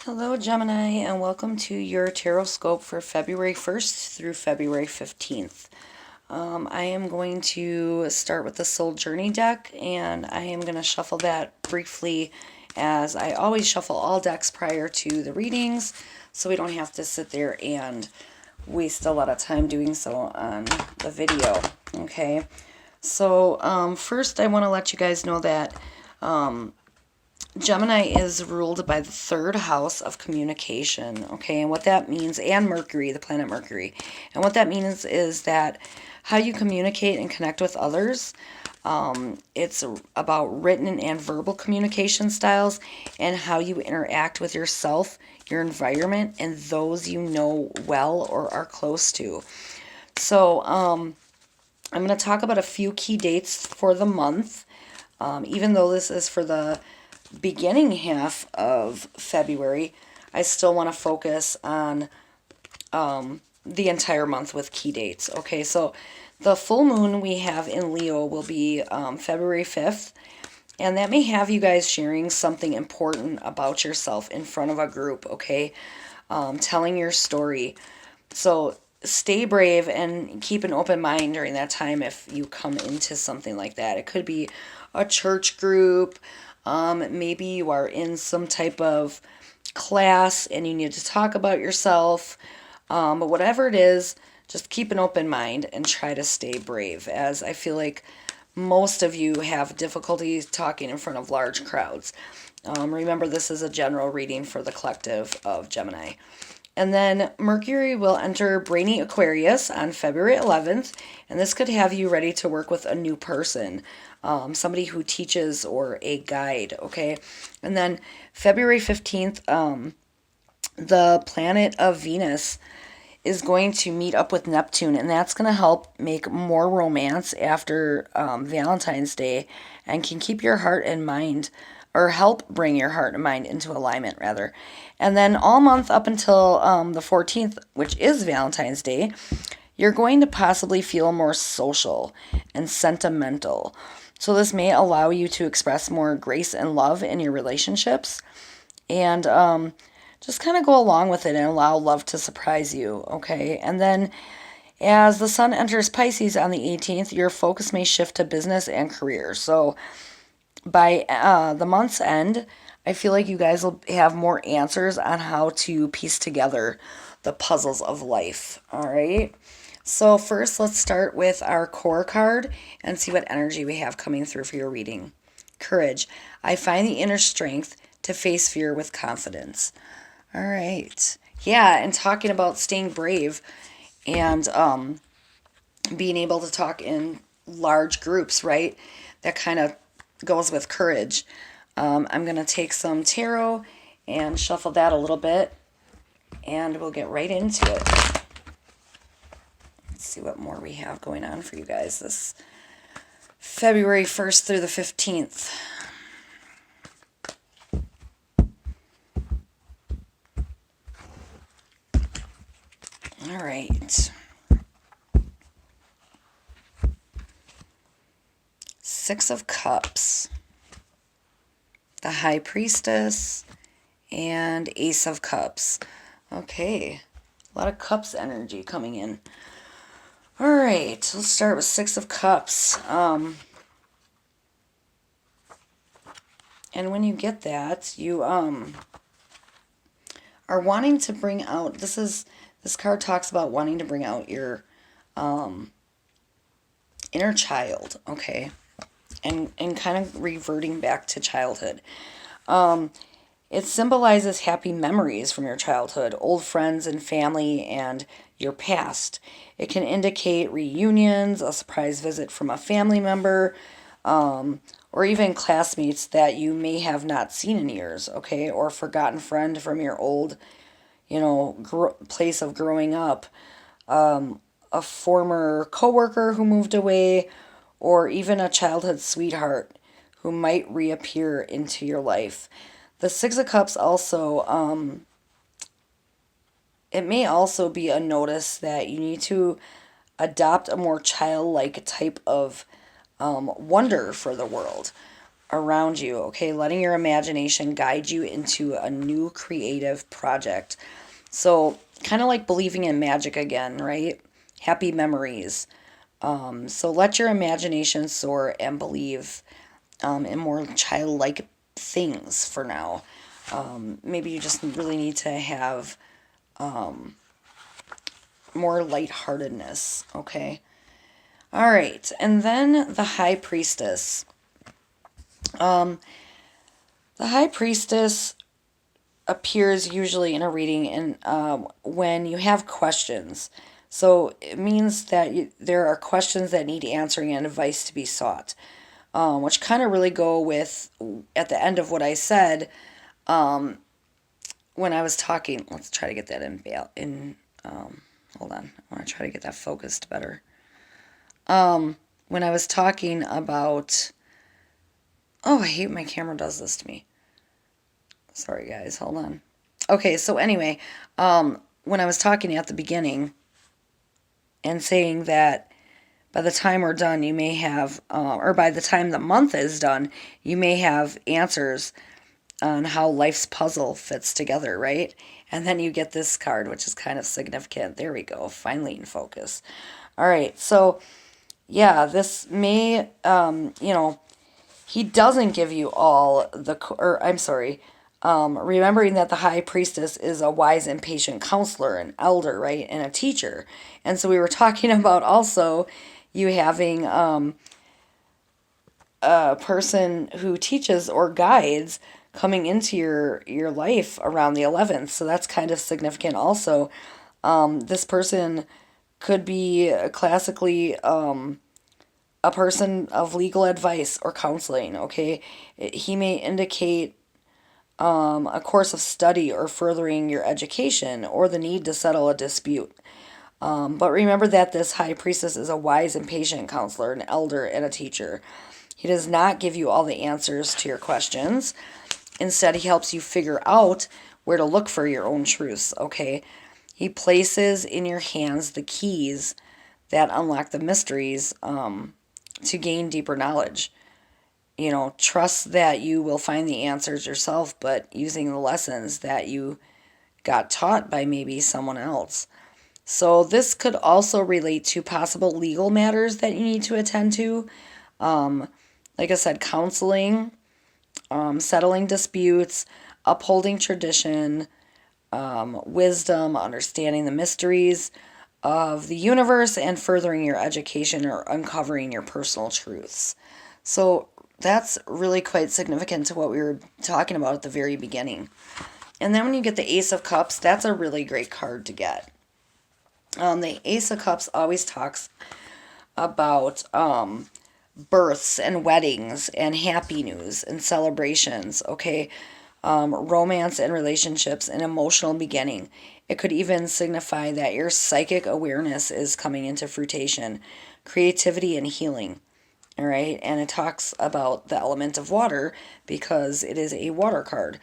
Hello, Gemini, and welcome to your Tarotscope for February 1st through February 15th. I am going to start with the Soul Journey deck, and I am going to shuffle that briefly as I always shuffle all decks prior to the readings, so we don't have to sit there and waste a lot of time doing so on the video. Okay, so first I want to let you guys know that Gemini is ruled by the third house of communication, okay? And what that means, and Mercury, the planet Mercury. And what that means is that how you communicate and connect with others. It's about written and verbal communication styles and how you interact with yourself, your environment, and those you know well or are close to. So, I'm going to talk about a few key dates for the month. Even though this is for the beginning half of February, I still want to focus on the entire month with key dates. Okay, so the full moon we have in Leo will be February 5th, and that may have you guys sharing something important about yourself in front of a group, okay? Telling your story. So stay brave and keep an open mind during that time if you come into something like that. It could be a church group. Maybe you are in some type of class and you need to talk about yourself. But whatever it is, just keep an open mind and try to stay brave, as I feel like most of you have difficulties talking in front of large crowds. Remember, this is a general reading for the collective of Gemini. And then Mercury will enter Brainy Aquarius on February 11th, and this could have you ready to work with a new person, somebody who teaches or a guide, okay? And then February 15th, the planet of Venus is going to meet up with Neptune, and that's going to help make more romance after Valentine's Day and can keep your heart and mind, or help bring your heart and mind into alignment, rather. And then all month up until the 14th, which is Valentine's Day, you're going to possibly feel more social and sentimental. So this may allow you to express more grace and love in your relationships, and just kind of go along with it and allow love to surprise you, okay? And then as the sun enters Pisces on the 18th, your focus may shift to business and career. So by the month's end, I feel like you guys will have more answers on how to piece together the puzzles of life, all right? So first, let's start with our core card and see what energy we have coming through for your reading. Courage. I find the inner strength to face fear with confidence. All right. Yeah, and talking about staying brave and being able to talk in large groups, right? That kind of goes with courage. I'm going to take some tarot and shuffle that a little bit, and we'll get right into it. Let's see what more we have going on for you guys this February 1st through the 15th. All right. Six of Cups, the High Priestess, and Ace of Cups. Okay, a lot of Cups energy coming in. All right, let's start with Six of Cups. And when you get that, you are wanting to bring out, this card talks about wanting to bring out your inner child, okay? And kind of reverting back to childhood. It symbolizes happy memories from your childhood, old friends and family, and your past. It can indicate reunions, a surprise visit from a family member, or even classmates that you may have not seen in years, okay? Or forgotten friend from your old, place of growing up. A former coworker who moved away, or even a childhood sweetheart who might reappear into your life. The Six of Cups also, it may also be a notice that you need to adopt a more childlike type of wonder for the world. around you, okay? Letting your imagination guide you into a new creative project. So, kind of like believing in magic again, right? Happy memories. So, let your imagination soar and believe in more childlike things for now. Maybe you just really need to have more lightheartedness, okay? All right, and then the High Priestess. The High Priestess appears usually in a reading when you have questions. So it means that there are questions that need answering and advice to be sought, which kind of really go with at the end of what I said when I was talking. Let's try to get that in. Hold on, I want to try to get that focused better. When I was talking about, oh, I hate my camera does this to me. Sorry, guys. Hold on. Okay, so anyway, when I was talking at the beginning and saying that by the time we're done, you may have, or by the time the month is done, you may have answers on how life's puzzle fits together, right? And then you get this card, which is kind of significant. There we go. Finally in focus. All right, so yeah, this may, he doesn't give you all the, or I'm sorry, remembering that the high priestess is a wise and patient counselor, an elder, right, and a teacher. And so we were talking about also you having a person who teaches or guides coming into your life around the 11th. So that's kind of significant also. This person could be classically a person of legal advice or counseling, okay? He may indicate a course of study or furthering your education or the need to settle a dispute. But remember that this high priestess is a wise and patient counselor, an elder, and a teacher. He does not give you all the answers to your questions. Instead, he helps you figure out where to look for your own truths, okay? He places in your hands the keys that unlock the mysteries to gain deeper knowledge. Trust that you will find the answers yourself, but using the lessons that you got taught by maybe someone else. So this could also relate to possible legal matters that you need to attend to. Like I said, counseling, settling disputes, upholding tradition, wisdom, understanding the mysteries of the universe, and furthering your education or uncovering your personal truths. So that's really quite significant to what we were talking about at the very beginning. And then when you get the Ace of Cups, that's a really great card to get. The Ace of Cups always talks about births and weddings and happy news and celebrations, okay? Romance and relationships and emotional beginning. It could even signify that your psychic awareness is coming into fruition, creativity and healing. All right, and it talks about the element of water because it is a water card.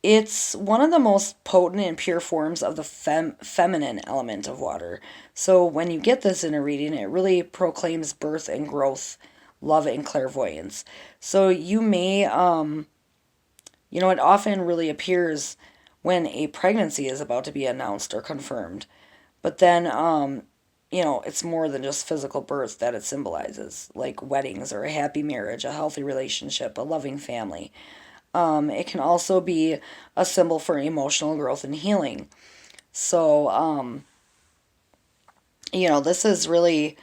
It's one of the most potent and pure forms of the feminine element of water. So when you get this in a reading, it really proclaims birth and growth, love and clairvoyance. So you may, it often really appears when a pregnancy is about to be announced or confirmed. But then, it's more than just physical birth that it symbolizes, like weddings or a happy marriage, a healthy relationship, a loving family. It can also be a symbol for emotional growth and healing. So, this is really,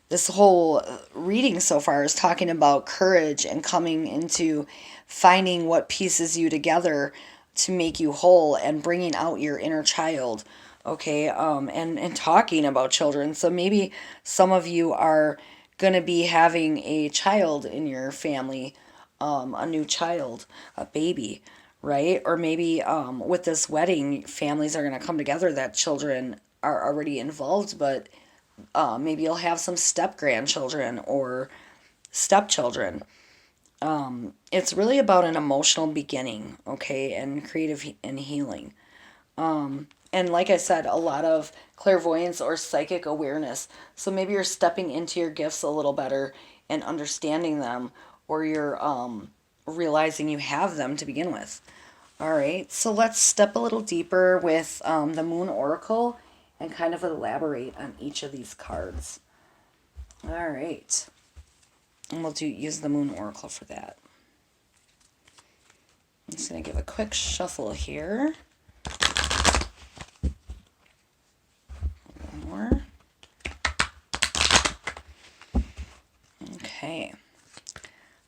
this whole reading so far is talking about courage and coming into finding what pieces you together to make you whole and bringing out your inner child, okay, and talking about children. So maybe some of you are going to be having a child in your family, a new child, a baby, right? Or maybe with this wedding, families are going to come together that children are already involved, but maybe you'll have some step grandchildren or stepchildren. It's really about an emotional beginning, okay, and creative and healing. And like I said, a lot of clairvoyance or psychic awareness. So maybe you're stepping into your gifts a little better and understanding them, or you're realizing you have them to begin with. All right, so let's step a little deeper with the Moon Oracle and kind of elaborate on each of these cards. All right, and we'll use the Moon Oracle for that. I'm just going to give a quick shuffle here. One more. Okay.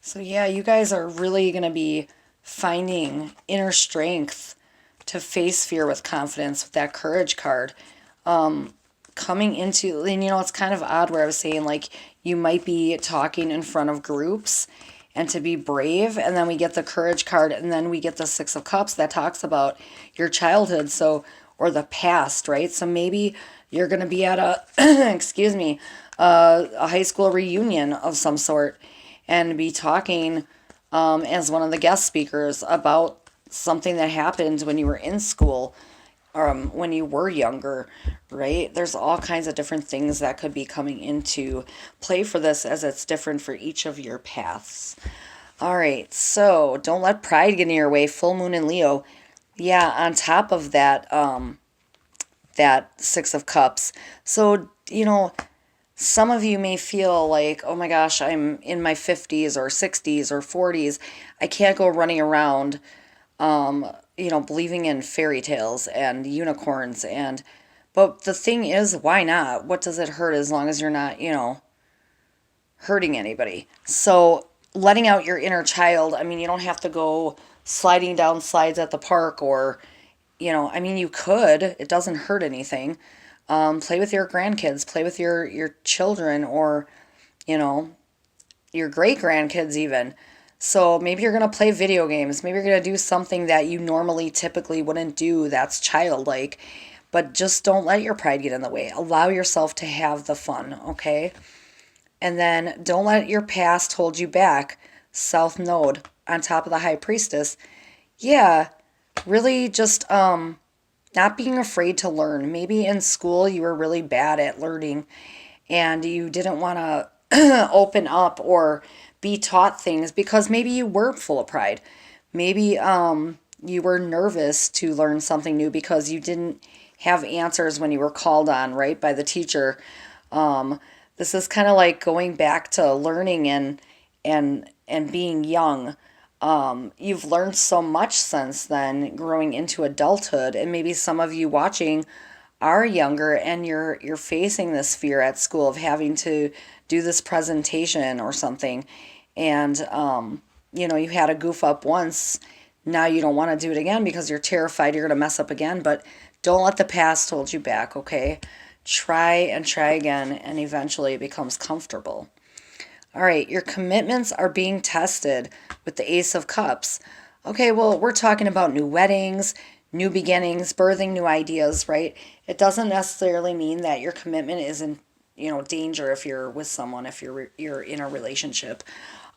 So yeah, you guys are really going to be finding inner strength to face fear with confidence with that Courage card. Coming into, and it's kind of odd where I was saying, like, you might be talking in front of groups and to be brave, and then we get the Courage card, and then we get the Six of Cups that talks about your childhood, or the past, right? So maybe you're going to be at a, excuse me, a high school reunion of some sort and be talking as one of the guest speakers about something that happened when you were in school, when you were younger, right? There's all kinds of different things that could be coming into play for this, as it's different for each of your paths. All right, so don't let pride get in your way. Full moon in Leo. Yeah, on top of that, that Six of Cups. So, some of you may feel like, oh my gosh, I'm in my 50s or 60s or 40s. I can't go running around, believing in fairy tales and unicorns. But the thing is, why not? What does it hurt as long as you're not, hurting anybody? So letting out your inner child, I mean, you don't have to go sliding down slides at the park or, you could. It doesn't hurt anything. Play with your grandkids, play with your children, or, your great grandkids even. So maybe you're going to play video games. Maybe you're going to do something that you normally typically wouldn't do that's childlike. But just don't let your pride get in the way. Allow yourself to have the fun, okay? And then don't let your past hold you back. South Node on top of the High Priestess. Yeah, really just not being afraid to learn. Maybe in school you were really bad at learning and you didn't want to open up or be taught things because maybe you were full of pride. Maybe you were nervous to learn something new because you didn't have answers when you were called on, right, by the teacher. This is kind of like going back to learning and being young. You've learned so much since then, growing into adulthood, and maybe some of you watching are younger and you're facing this fear at school of having to do this presentation or something, and you had a goof up once. Now you don't want to do it again because you're terrified you're going to mess up again. But don't let the past hold you back, okay? Try and try again, and eventually it becomes comfortable. All right, your commitments are being tested with the Ace of Cups. Okay, well, we're talking about new weddings, new beginnings, birthing new ideas, right? It doesn't necessarily mean that your commitment is in, danger if you're with someone, if you're in a relationship.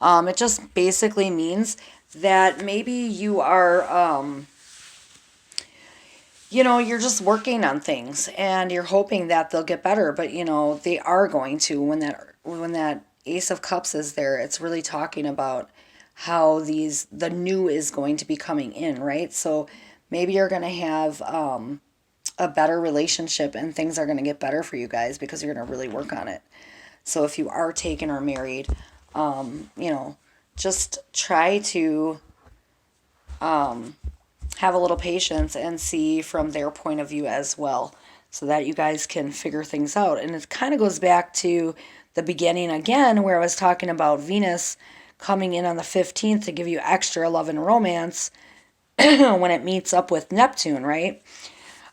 It just basically means that maybe you are, you're just working on things and you're hoping that they'll get better, but they are going to. When that Ace of Cups is there, it's really talking about how the new is going to be coming in, right? So maybe you're going to have a better relationship and things are going to get better for you guys because you're going to really work on it. So if you are taken or married, just try to have a little patience and see from their point of view as well so that you guys can figure things out. And it kind of goes back to the beginning again where I was talking about Venus coming in on the 15th to give you extra love and romance when it meets up with Neptune, right?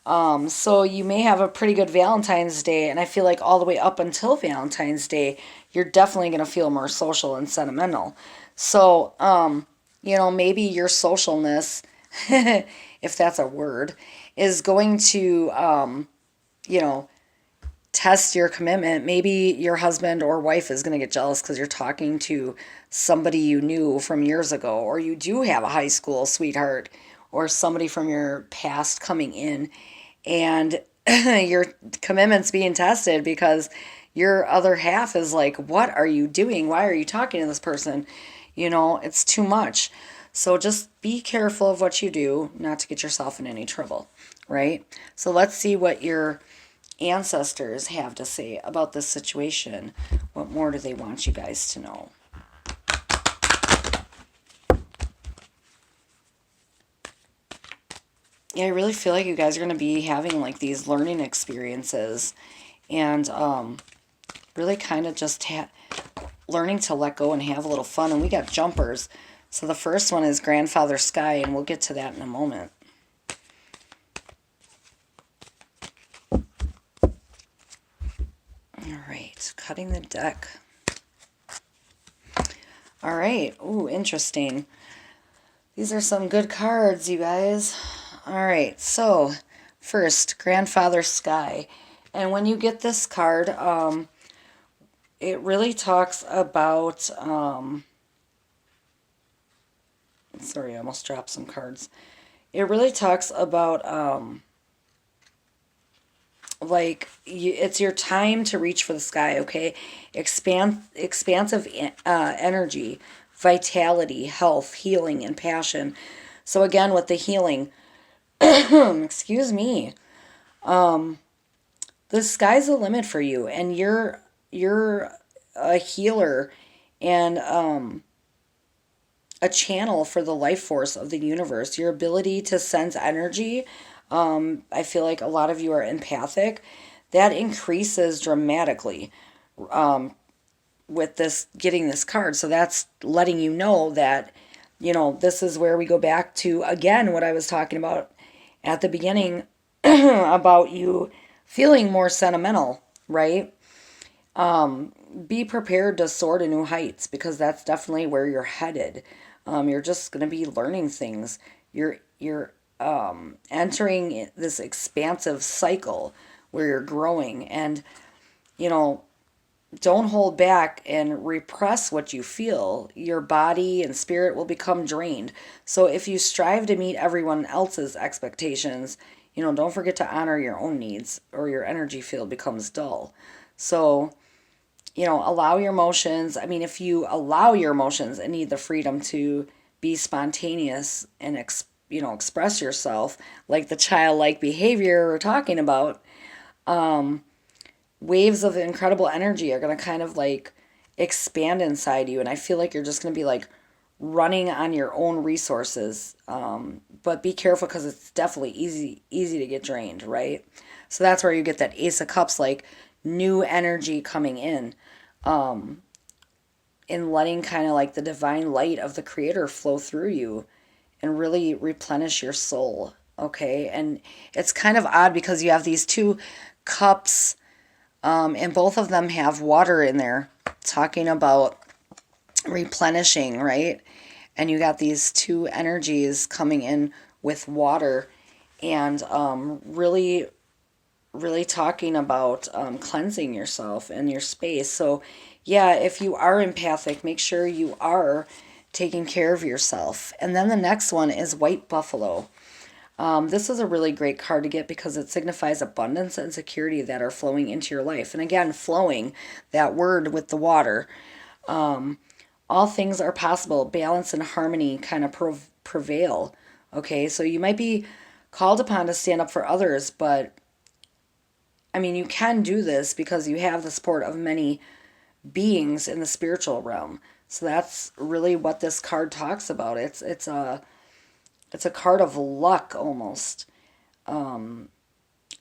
So you may have a pretty good Valentine's Day, and I feel like all the way up until Valentine's Day, you're definitely going to feel more social and sentimental. So, maybe your socialness, if that's a word, is going to, test your commitment. Maybe your husband or wife is going to get jealous because you're talking to somebody you knew from years ago, or you do have a high school sweetheart or somebody from your past coming in, and your commitment's being tested because your other half is like, what are you doing? Why are you talking to this person? You know, it's too much. So just be careful of what you do, not to get yourself in any trouble, right? So let's see what your ancestors have to say about this situation. What more do they want you guys to know? Yeah, I really feel like you guys are going to be having like these learning experiences and really kind of just learning to let go and have a little fun. And we got jumpers. So the first one is Grandfather Sky, and we'll get to that in a moment. All right, cutting the deck. All right, ooh, interesting. These are some good cards, you guys. All right, so first, Grandfather Sky. And when you get this card, it really talks about, sorry, I almost dropped some cards. It really talks about, like, it's your time to reach for the sky, okay? Expansive energy, vitality, health, healing, and passion. So again, with the healing, excuse me, the sky's the limit for you, and you're a healer and a channel for the life force of the universe. Your ability to sense energy, I feel like a lot of you are empathic. That increases dramatically with this getting this card. So that's letting you know that, you know, this is where we go back to again what I was talking about at the beginning about you feeling more sentimental, right? Be prepared to soar to new heights because that's definitely where you're headed. You're just going to be learning things. You're entering this expansive cycle where you're growing, and you know, don't hold back and repress what you feel. Your body and spirit will become drained. So if you strive to meet everyone else's expectations, you know, don't forget to honor your own needs or your energy field becomes dull. So, you know, allow your emotions. I mean, if you allow your emotions and need the freedom to be spontaneous and express yourself like the childlike behavior we're talking about, waves of incredible energy are going to kind of like expand inside you. And I feel like you're just going to be like running on your own resources. But be careful because it's definitely easy to get drained, right? So that's where you get that Ace of Cups, like new energy coming in. And letting kind of like the divine light of the creator flow through you and really replenish your soul. Okay. And it's kind of odd because you have these two cups, and both of them have water in there, talking about replenishing, right? And you got these two energies coming in with water and really, really talking about cleansing yourself and your space. So, yeah, if you are empathic, make sure you are taking care of yourself. And then the next one is White Buffalo. This is a really great card to get because it signifies abundance and security that are flowing into your life. And again, flowing, that word with the water. All things are possible. Balance and harmony kind of prevail. Okay, so you might be called upon to stand up for others, but I mean, you can do this because you have the support of many beings in the spiritual realm. So that's really what this card talks about. It's a card of luck almost, in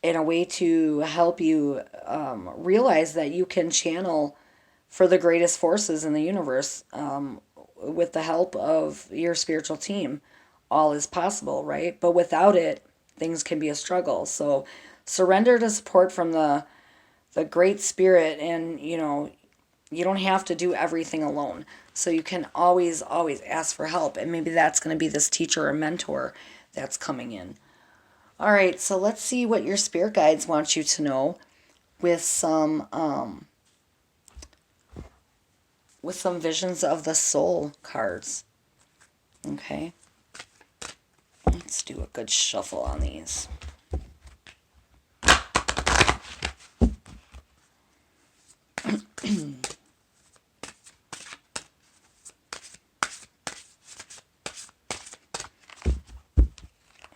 a way to help you realize that you can channel for the greatest forces in the universe, with the help of your spiritual team. All is possible, right? But without it, things can be a struggle. So surrender to support from the great spirit, and you don't have to do everything alone. So you can always ask for help, and maybe that's going to be this teacher or mentor that's coming in. All right, so let's see what your spirit guides want you to know with some visions of the soul cards. Okay, let's do a good shuffle on these.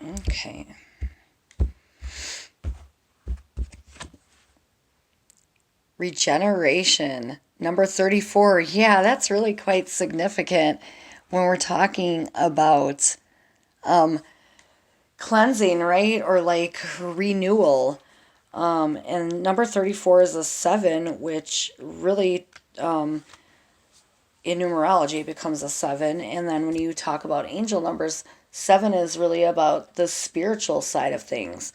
Okay. Regeneration. Number 34. Yeah, that's really quite significant when we're talking about cleansing, right? Or like renewal. And number 34 is a 7, which really, in numerology, becomes a 7. And then when you talk about angel numbers, 7 is really about the spiritual side of things,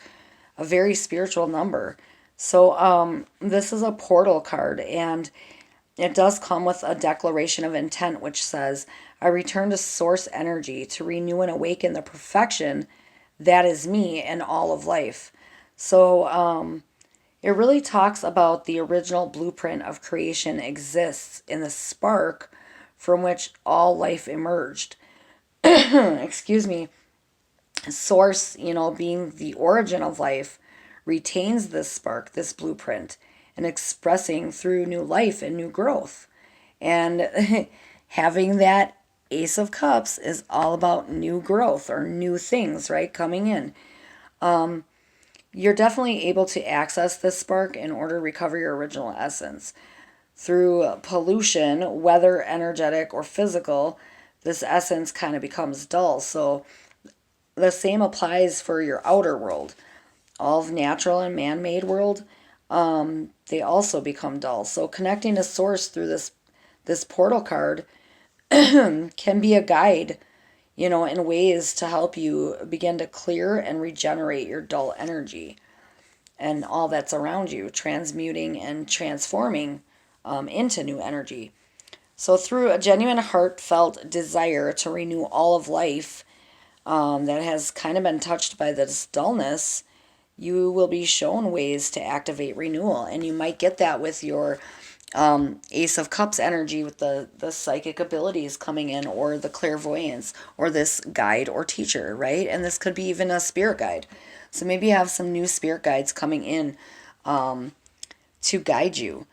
a very spiritual number. So this is a portal card, and it does come with a declaration of intent, which says, I return to source energy to renew and awaken the perfection that is me and all of life. So it really talks about the original blueprint of creation exists in the spark from which all life emerged. Excuse me. Source, being the origin of life, retains this spark, this blueprint, and expressing through new life and new growth. And having that Ace of Cups is all about new growth or new things, right? Coming in. You're definitely able to access this spark in order to recover your original essence. Through pollution, whether energetic or physical, this essence kind of becomes dull. So the same applies for your outer world. All of natural and man-made world, they also become dull. So connecting to source through this portal card can be a guide, in ways to help you begin to clear and regenerate your dull energy and all that's around you, transmuting and transforming into new energy. So through a genuine heartfelt desire to renew all of life that has kind of been touched by this dullness, you will be shown ways to activate renewal. And you might get that with your Ace of Cups energy, with the psychic abilities coming in, or the clairvoyance, or this guide or teacher, right? And this could be even a spirit guide. So maybe you have some new spirit guides coming in to guide you.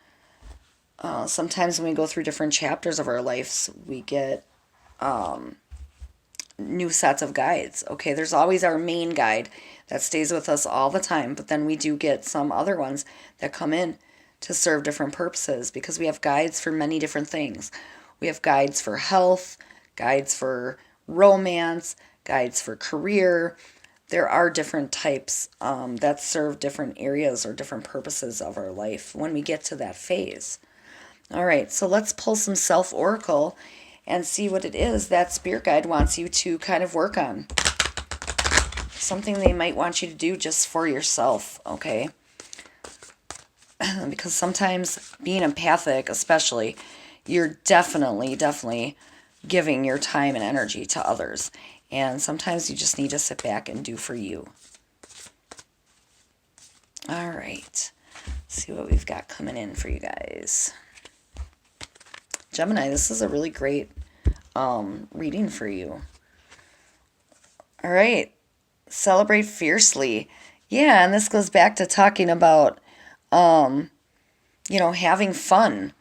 Sometimes when we go through different chapters of our lives, we get new sets of guides. Okay, there's always our main guide that stays with us all the time, but then we do get some other ones that come in to serve different purposes, because we have guides for many different things. We have guides for health, guides for romance, guides for career. There are different types that serve different areas or different purposes of our life when we get to that phase. All right, so let's pull some self oracle and see what it is that spirit guide wants you to kind of work on. Something they might want you to do just for yourself, okay? Because sometimes being empathic, especially, you're definitely giving your time and energy to others. And sometimes you just need to sit back and do for you. All right. Let's see what we've got coming in for you guys. Gemini, this is a really great reading for you. All right. Celebrate fiercely. Yeah, and this goes back to talking about, having fun,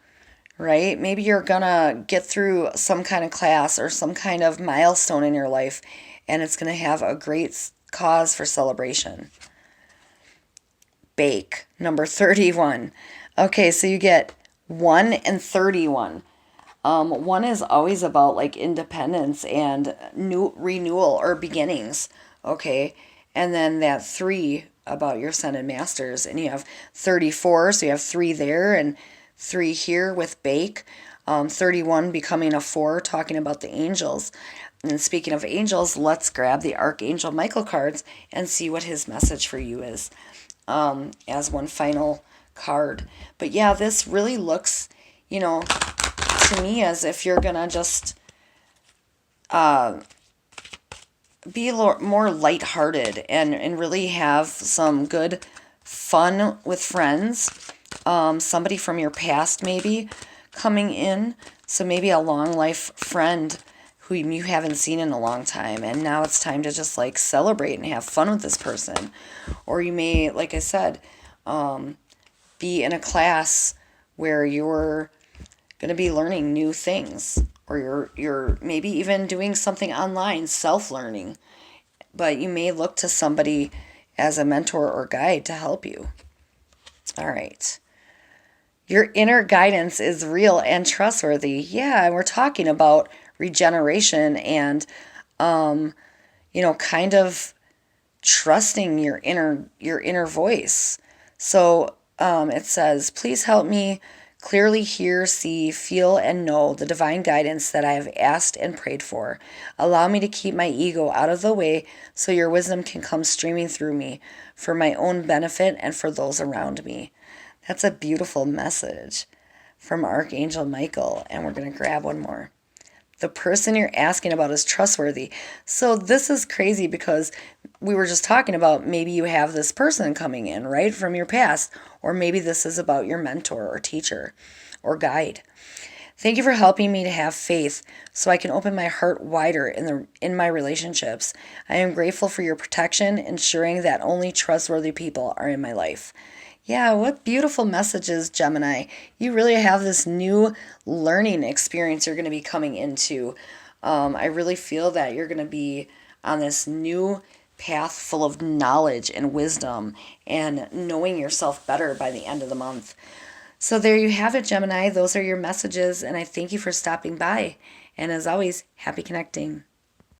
right? Maybe you're gonna get through some kind of class or some kind of milestone in your life, and it's gonna have a great cause for celebration. Bake, number 31. Okay, so you get 1 and 31. 1 is always about like independence and new renewal or beginnings. Okay, and then that 3 about your Sun and Masters, and you have 34, so you have 3 there and 3 here with Bake. 31 becoming a 4, talking about the angels. And speaking of angels, let's grab the Archangel Michael cards and see what his message for you is as one final card. But yeah, this really looks, to me as if you're gonna just be a little more lighthearted and really have some good fun with friends. Somebody from your past maybe coming in. So maybe a long life friend who you haven't seen in a long time, and now it's time to just like celebrate and have fun with this person. Or you may, like I said, be in a class where you're going to be learning new things, or you're maybe even doing something online, self-learning, but you may look to somebody as a mentor or guide to help you. All right. Your inner guidance is real and trustworthy. Yeah, and we're talking about regeneration and, kind of trusting your inner voice. So it says, please help me clearly hear, see, feel, and know the divine guidance that I have asked and prayed for. Allow me to keep my ego out of the way so your wisdom can come streaming through me for my own benefit and for those around me. That's a beautiful message from Archangel Michael. And we're going to grab one more. The person you're asking about is trustworthy. So this is crazy because we were just talking about maybe you have this person coming in, right, from your past, or maybe this is about your mentor or teacher or guide. Thank you for helping me to have faith so I can open my heart wider in my relationships. I am grateful for your protection, ensuring that only trustworthy people are in my life. Yeah, what beautiful messages, Gemini. You really have this new learning experience you're going to be coming into. I really feel that you're going to be on this new path full of knowledge and wisdom and knowing yourself better by the end of the month. So there you have it, Gemini. Those are your messages, and I thank you for stopping by. And as always, happy connecting.